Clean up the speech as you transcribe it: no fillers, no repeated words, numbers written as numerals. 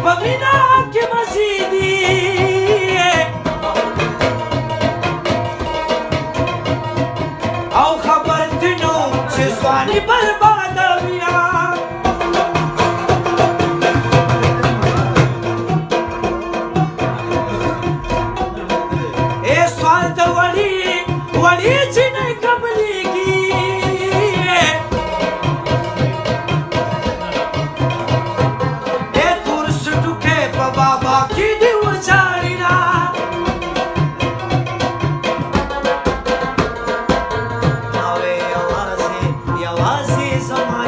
پمینا کې مزيدي او خبر دینو چې ځواني بربادوي اے سوال د وړي چې نه قبلېږي اے تور سټوکې په بابا کې دې وچاړینا یوازې زما